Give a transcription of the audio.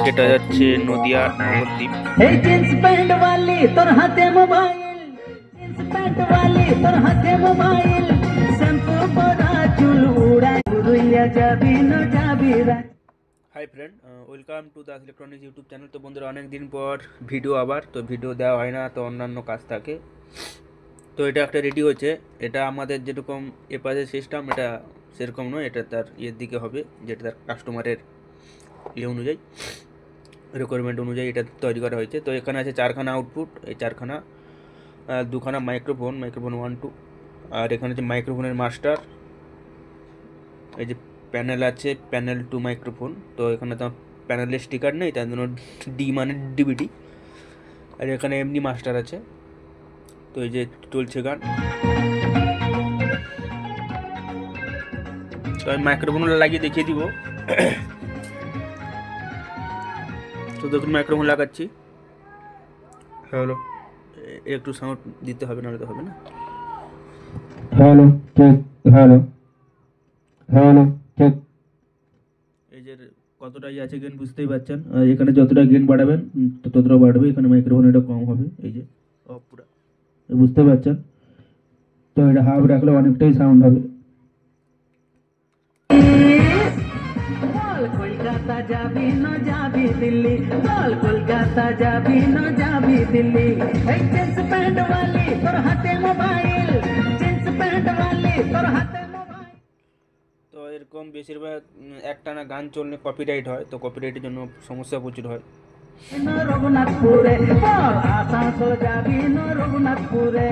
যেটা যাচ্ছে নদিয়া নবদ্বীপ। এই জিন্স প্যান্ট वाली তোর হাতে মোবাইল, জিন্স প্যান্ট वाली তোর হাতে মোবাইল, শ্যাম্পু করা চুল উড়াই উড়িয়া যাবি না যাবি রাত। Hi friend, welcome to Das electronics YouTube channel. তো বন্ধুরা, অনেক দিন পর ভিডিও আবার, তো ভিডিও দেওয়া হয় না, তো অন্যান্য কাজ থাকে। তো এটা একটা রেডি হয়েছে। এটা আমাদের যেরকম এপাশের সিস্টেম, এটা সেরকম নয়, এটা তার ইয়ের দিকে হবে, যেটা তার কাস্টমারের ইয়ে অনুযায়ী, রিকোয়ারমেন্ট অনুযায়ী এটা তৈরি করা হয়েছে। তো এখানে আছে 4খানা আউটপুট, এই 4খানা, 2খানা মাইক্রোফোন 1 2, আর এখানে হচ্ছে মাইক্রোফোনের মাস্টার। এই যে প্যানেল আছে, প্যানেল টু মাইক্রোফোন। তো এখানে তো প্যানেলের স্টিকার নেই, তার জন্য ডি মানে ডিভিডি। আর এখানে এমনি মাস্টার আছে। তো এই যে চলছে গান। তো আমি মাইক্রোফোনগুলো লাগিয়ে দেখিয়ে দিব। তো দেখুন, মাইক্রোফোন লাগাচ্ছি। হ্যালো, একটু সাউন্ড দিতে হবে, নাহলে তো হবে না। Hello check, hello hello check. এই যে কতটা ইয়ে আছে গেন বুঝতেই পারছেন। আর এখানে যতটা গেন বাড়াবেন ততটা বাড়বে, এখানে মাইক্রোফোন এটা কম হবে। এই যে পুরা বুঝতে পারছেন। তো এটা হাফ রাখলে অনেকটাই সাউন্ড হবে। বল কলকাতা যাবি না যাবি দিল্লি, বল কলকাতা যাবি না যাবি দিল্লি, এই জিন্স প্যান্ট वाली তোর হাতে মোবাইল, জিন্স প্যান্ট वाली তোর হাতে মোবাইল। তো এরকম বেশিরভাগ একটানা গান চললে কপিরাইট হয়, তো কপিরাইটের জন্য সমস্যা প্রচুর হয়। রঘুনাথপুরে বল আসানসোল যাবি না রঘুনাথপুরে।